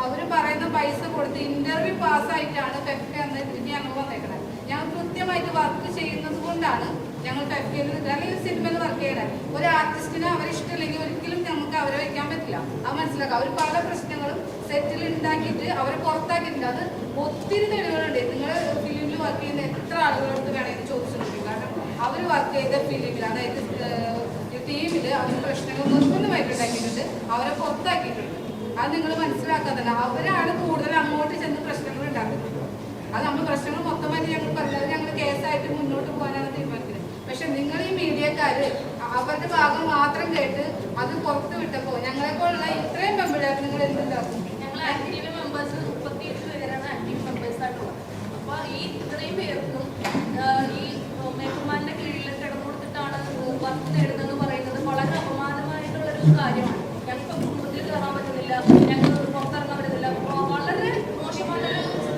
അവർ പറയുന്ന പൈസ കൊടുത്ത് ഇന്റർവ്യൂ പാസ്സായിട്ടാണ് ഫെഫ്ക എന്ന ഇതിന് ഞങ്ങൾ വന്നേക്കുന്നത്. ഞങ്ങൾ കൃത്യമായിട്ട് വർക്ക് ചെയ്യുന്നത് കൊണ്ടാണ് ഞങ്ങൾ ഫെഫ്കയിൽ അല്ലെങ്കിൽ സിനിമയിൽ വർക്ക് ചെയ്യണത്. ഒരു ആർട്ടിസ്റ്റിന് അവരിഷ്ടമില്ലെങ്കിൽ ഒരിക്കലും നമുക്ക് അവരെ വയ്ക്കാൻ പറ്റില്ല. അത് മനസ്സിലാക്കാം. അവർ പല പ്രശ്നങ്ങളും സെറ്റിൽ ഉണ്ടാക്കിയിട്ട് അവരെ പുറത്താക്കിയിട്ടുണ്ട്. അത് ഒത്തിരി തെളിവുകളുണ്ട്. നിങ്ങൾ ഫിലിമിൽ വർക്ക് ചെയ്യുന്ന എത്ര ആളുകളോട് വേണമെങ്കിൽ ചോദിച്ചിട്ടുണ്ട്. കാരണം അവർ വർക്ക് ചെയ്ത ഫിലിമിൽ, അതായത് ടീമിൽ അവർ പ്രശ്നങ്ങൾ നിർബന്ധമായിട്ട് ഉണ്ടാക്കിയിട്ടുണ്ട്, അവരെ പുറത്താക്കിയിട്ടുണ്ട്. അത് നിങ്ങൾ മനസ്സിലാക്കാതല്ല. അവരാണ് കൂടുതൽ അങ്ങോട്ട് ചെന്ന് പ്രശ്നങ്ങൾ ഉണ്ടാക്കുന്നത്. അത് നമ്മൾ പ്രശ്നങ്ങൾ മൊത്തമായിട്ട് ഞങ്ങൾ പറഞ്ഞത് ഞങ്ങൾ കേസായിട്ട് മുന്നോട്ട് പോകാനാണ് തീരുമാനിക്കുന്നത്. പക്ഷെ നിങ്ങൾ ഈ മീഡിയക്കാര് അവരുടെ ഭാഗം മാത്രം കേട്ട് അത് പുറത്ത് വിട്ടപ്പോൾ ഞങ്ങളെപ്പോലുള്ള ഇത്രയും മെമ്പേഴ്സ് നിങ്ങൾ എന്തുണ്ടാക്കും? ഞങ്ങൾ ആക്റ്റീവ് മെമ്പേഴ്സ് 37 പേരാണ് ആക്റ്റീവ് മെമ്പേഴ്സ് ആയിട്ടുള്ളത്. അപ്പൊ ഈ ഇത്രയും പേർക്കും ഈ മേക്കന്മാരുടെ കീഴിൽ കിടന്നു കൊടുത്തിട്ടാണ് വർക്ക് നേടുന്നതെന്ന് പറയുന്നത് വളരെ അപമാനമായിട്ടുള്ളൊരു കാര്യമാണ്. ഞങ്ങൾക്ക് കുടുംബത്തിൽ കയറാൻ പറ്റുന്നില്ല, ഞങ്ങൾ പുറത്തിറങ്ങാൻ പറ്റുന്നില്ല. വളരെ മോശമായ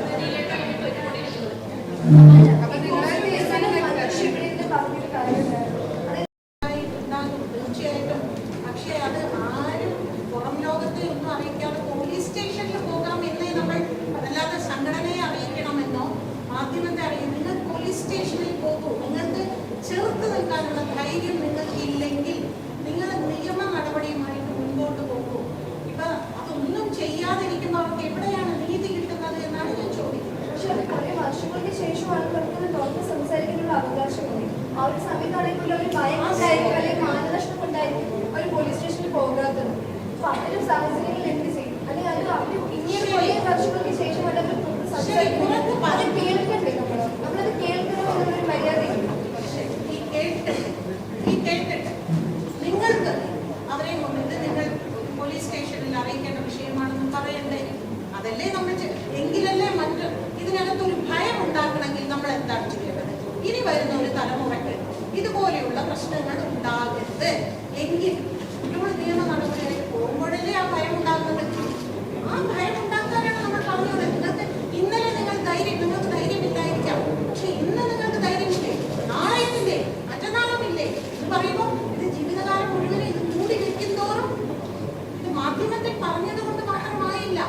രീതിയിലേക്കാണ് പോയിക്കൊണ്ടിരിക്കുന്നത്. തീർച്ചയായിട്ടും. പക്ഷേ അത് ആരും പുറം ലോകത്തെ ഒന്നും അറിയിക്കാതെ പോലീസ് സ്റ്റേഷനിൽ പോകാം എന്നേ നമ്മൾ, അല്ലാതെ സംഘടനയെ അറിയിക്കണമെന്നോ മാധ്യമത്തെ അറിയിക്കും. നിങ്ങൾ പോലീസ് സ്റ്റേഷനിൽ പോകൂ. നിങ്ങൾക്ക് ചെറുത്ത് നിൽക്കാനുള്ള ധൈര്യം നിങ്ങൾക്ക് ഇല്ലെങ്കിൽ നിങ്ങൾ നിയമ നടപടിയുമായിട്ട് മുൻപോട്ട് പോകൂ. ഇപ്പൊ അതൊന്നും ചെയ്യാതിരിക്കുമ്പോൾ അവർക്ക് എവിടെയാണ് നീതി കിട്ടുന്നത് എന്നാണ് ഞാൻ ചോദിക്കുന്നത്. പക്ഷെ അത് കുറെ വർഷങ്ങൾക്ക് ശേഷമാണ് നമുക്ക് ഡോക്ടർ സംസാരിക്കാനുള്ള അവകാശമുണ്ട്. ആ ഒരു സമയത്താണെങ്കിൽ ഒരു ഭയം ഉണ്ടായിരിക്കും, അല്ലെങ്കിൽ മാനനഷ്ടം ഉണ്ടായിരിക്കും ഒരു പോലീസ് സ്റ്റേഷനിൽ പോകാത്തത്. അപ്പൊ അത്തരം സാഹചര്യങ്ങളിൽ എന്ത് ചെയ്യും? അല്ലെങ്കിൽ അത് അവർ ഇങ്ങനെ കുറേ വർഷങ്ങൾക്ക് ശേഷമാണ് അവർ സംസാരിക്കുന്നത്. അത് കേൾക്കണ്ടേ? നമ്മളത് കേൾക്കണമെന്നുള്ളൊരു മര്യാദയില്ല. നിങ്ങൾക്ക് അവരെ കൊണ്ടിട്ട് നിങ്ങൾ പോലീസ് സ്റ്റേഷനിൽ അറിയിക്കേണ്ട വിഷയമാണെന്ന് പറയണ്ടേ? അതല്ലേ നമ്മൾ എങ്കിലല്ലേ മറ്റ് ഇതിനകത്തൊരു ഭയം ഉണ്ടാക്കണമെങ്കിൽ നമ്മൾ എന്താണ് ചെയ്യേണ്ടത്? ഇനി വരുന്ന ഒരു തലമുറയ്ക്ക് ഇതുപോലെയുള്ള പ്രശ്നങ്ങൾ ഉണ്ടാകരുത് എങ്കിൽ നമ്മൾ നിയമ നടപടിയിലേക്ക് പോകുമ്പോഴല്ലേ ആ ഭയം ഉണ്ടാകുന്നത്. ആ ഭയം ഉണ്ടാക്കാനാണ് നമ്മൾ പറഞ്ഞത്. നിങ്ങൾക്ക് ഇന്നലെ നിങ്ങൾക്ക് ധൈര്യമില്ലായിരിക്കാം, പക്ഷെ ഇന്ന് നിങ്ങൾക്ക് ധൈര്യമില്ലേ? നാളെയില്ലേ? മറ്റന്നാളുമില്ലേ എന്ന് പറയുമ്പോൾ ഇത് ജീവിതകാലം മുഴുവനും ഇത് മൂടി വെക്കുന്തോറും ഇത് മാധ്യമത്തിൽ പറഞ്ഞത് കൊണ്ട് മാത്രമായില്ല.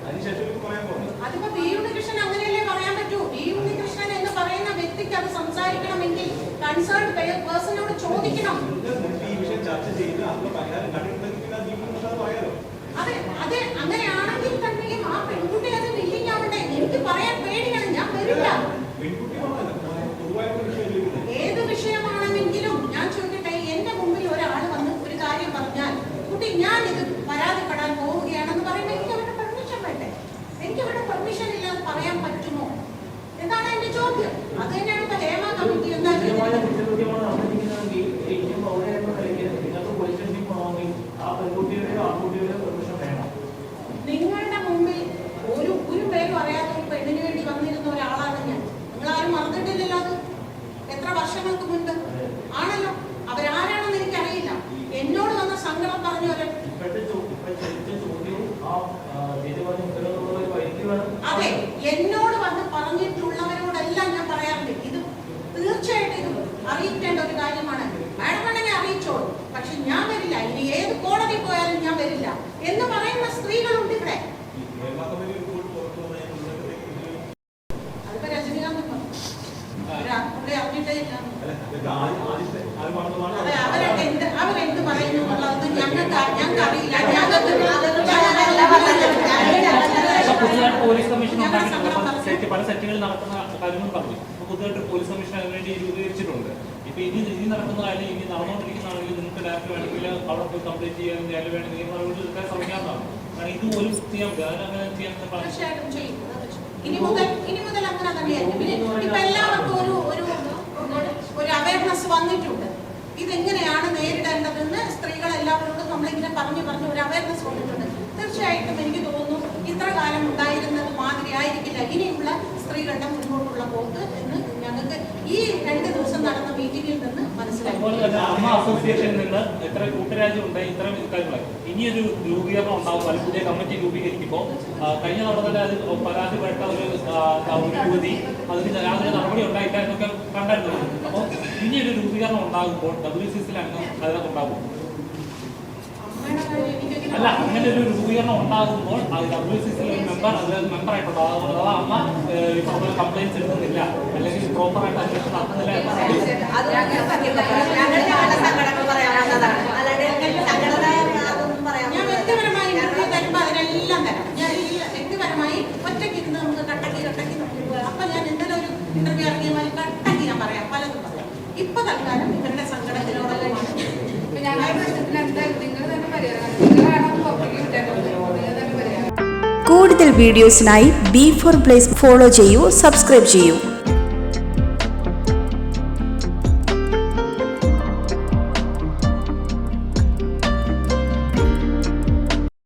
അതിനുശേഷം ഇവർ പറയാൻ പോകുന്നത്. അതിപ്പോ വി ഉണ്ണികൃഷ്ണൻ അങ്ങനെയല്ലേ പറയാൻ പറ്റൂ? വി ഉണ്ണികൃഷ്ണൻ എന്ന് പറയുന്ന വ്യക്തിക്ക് അത് സംസാരിക്കണമെങ്കിൽ കൺസേൺ പേഴ്സണോട് ചോദിക്കണം. ഈ വിഷയം ചർച്ച ചെയ്ത് അതിന് പരിഹാരം കണ്ടിട്ടുണ്ടെങ്കിൽ പിന്നെ അത് വീണ്ടും പറയാലോ. അതെ അങ്ങനെയാണെങ്കിൽ തന്നെയും ആ പെൺകുട്ടി അത് വില്ലിങ് ആവണ്ടേ? എനിക്ക് പറയാൻ പേടിയാണ്, ഞാൻ വരില്ല. പെൺകുട്ടി പൊതുവായിട്ടുള്ള വിഷയം ചോദിക്കുന്നത് ഏത് വിഷയമാണെങ്കിലും ഞാൻ ചോദിക്കട്ടെ, എന്റെ മുമ്പിൽ ഒരാൾ വന്ന് ഒരു കാര്യം പറഞ്ഞാൽ കുട്ടി ഞാൻ ഇത് പരാതിപ്പെടാൻ പോവുകയാണെന്ന് പറയുമ്പോൾ എനിക്ക് അവരുടെ പെർമിഷൻ വേണ്ടേ? എനിക്ക് അവരുടെ പെർമിഷൻ ഇല്ലാതെ പറയാൻ പറ്റുമോ എന്നാണ് എന്റെ ചോദ്യം. അത് തന്നെയാണ് ഇപ്പൊ ഹേമ കമ്മിറ്റി എന്താ കുറ്റകൃത്യമാണ് നടന്നിരിക്കുന്നതെങ്കിൽ ഇന്ത്യൻ പൗരനെന്ന നിലയ്ക്ക് നിങ്ങൾക്ക് പോലീസ് സ്റ്റേഷനിൽ പോകണമെങ്കിൽ ആ പെൺകുട്ടിയുടെ ആൺകുട്ടിയുടെ പെർമിഷൻ വേണം. നിങ്ങളുടെ മുമ്പിൽ ഒരു പേരും അറിയാത്ത ഒരു പെണ്ണിന് വേണ്ടി വന്നിരുന്ന ഒരാളാണ് ഞാൻ. നിങ്ങളാരും മറന്നിട്ടില്ലല്ലോ അത്. എത്ര വർഷങ്ങൾക്ക് മുൻപ് ആണല്ലോ. അവരാരാണെന്ന് എനിക്കറിയില്ല. എന്നോട് വന്ന സങ്കടം പറഞ്ഞു വരെ. അതെ, എന്നോട് വന്ന് പറഞ്ഞിട്ടുള്ളവരോടെല്ലാം ഞാൻ പറയാറുണ്ട്, ഇത് തീർച്ചയായിട്ടും ഇത് അറിയിക്കേണ്ട ഒരു കാര്യമാണ്. മാഡം വേണമെങ്കിൽ അറിയിച്ചോളൂ, പക്ഷെ ഞാൻ വരില്ല. ഇനി ഏത് കോടതി പോയാലും ഞാൻ വരില്ല എന്ന് പറയുന്ന സ്ത്രീകളുണ്ട് ഇവിടെ. അതിപ്പോ രജനീകാന്ത് അറിഞ്ഞിട്ടേ ഇല്ല. അതെ, അവരെന്ത് പറയുന്നു എന്നുള്ളത് ഞങ്ങൾക്ക് അറിയില്ല. പുതുതായിട്ട് പോലീസ് കമ്മീഷൻ ഉണ്ടാക്കിയിട്ടുണ്ട്. പല സെറ്റുകളിൽ നടക്കുന്ന കാര്യങ്ങൾ പറഞ്ഞു. പുതുതായിട്ട് പോലീസ് കമ്മീഷൻ അതിന് വേണ്ടി രൂപീകരിച്ചിട്ടുണ്ട്. ഇപ്പൊ ഇനി നടക്കുന്ന കാര്യം, ഇനി നടന്നുകൊണ്ടിരിക്കുന്നതാണെങ്കിൽ നിങ്ങൾക്ക് ഡയറക്റ്റ് വേണമെങ്കിൽ അവിടെ പോയി കംപ്ലീറ്റ് ചെയ്യാൻ വേണമെങ്കിൽ നടപടി എടുക്കാൻ ശ്രമിക്കാവുന്നതാണ്. കാരണം ഇതുപോലും ചെയ്യാൻ പറ്റും. അതിനങ്ങനെ ചെയ്യാൻ തീർച്ചയായിട്ടും ചെയ്യും. ഇനി മുതൽ അങ്ങനെ തന്നെയായിരിക്കും. ഇപ്പൊ എല്ലാവർക്കും ഒരു അവയർനെസ് വന്നിട്ടുണ്ട്. ഇതെങ്ങനെയാണ് നേരിടേണ്ടതെന്ന് സ്ത്രീകൾ എല്ലാവരോടും നമ്മളിങ്ങനെ പറഞ്ഞു ഒരു അവയർനെസ് വന്നിട്ടുണ്ട്. തീർച്ചയായിട്ടും എനിക്ക് തോന്നുന്നു ഇത്ര കാലം ഉണ്ടായിരുന്നത് മാതിരി ആയിരിക്കില്ല ഇനിയുള്ള സ്ത്രീകളുടെ മുൻപോട്ടുള്ള പോക്ക് എന്ന് ഞങ്ങൾക്ക് ഈ 2 ദിവസം നടന്ന മീറ്റിംഗിൽ നിന്ന് മനസ്സിലായി. അമ്മ അസോസിയേഷനിൽ നിന്ന് എത്ര കൂട്ടരാജ്യം ഉണ്ടായി, ഇത്തരം കാര്യങ്ങളായി ഇനിയൊരു രൂപീകരണം ഉണ്ടാവും. അല്ലെങ്കിൽ പുതിയ കമ്മിറ്റി രൂപീകരിക്കുമ്പോൾ കഴിഞ്ഞ തവണ തന്നെ അത് പരാതിപ്പെട്ട ഒരു യുവതി അതിന് യാതൊരു നടപടി ഉണ്ടായില്ല എന്നൊക്കെ കണ്ടായിരുന്നു. അപ്പോൾ ഇനിയൊരു രൂപീകരണം ഉണ്ടാകുമ്പോൾ WCC അതിനകത്ത് ഉണ്ടാകും. അല്ല, അങ്ങനെ ഒരു രൂപീകരണം ഉണ്ടാകുമ്പോൾ അത് WCC മെമ്പറായിട്ടുണ്ടാകും. അഥവാ അമ്മ കംപ്ലൈൻസ് എടുക്കുന്നില്ല, അല്ലെങ്കിൽ പ്രോപ്പറായിട്ട് അന്വേഷണം നടത്തുന്നില്ല. ഞാൻ വ്യക്തിപരമായി തരുമ്പോൾ അതിനെല്ലാം തരാം. ഞാൻ വ്യക്തിപരമായി ഒറ്റയ്ക്ക് ഇരുന്ന് നമുക്ക് കട്ടക്കി അപ്പൊ ഞാൻ എന്തെങ്കിലും ഒരു ഇന്റർവ്യൂ ഇറങ്ങിയാൽ കട്ടക്കി ഞാൻ പറയാം, പലതും പറയാം. ഇപ്പൊ തൽക്കാലം ഇവരുടെ സങ്കടത്തിനോടൊക്കെ കൂടുതൽ വീഡിയോസിനായി B4 Blaze ഫോളോ ചെയ്യൂ, സബ്സ്ക്രൈബ് ചെയ്യൂ.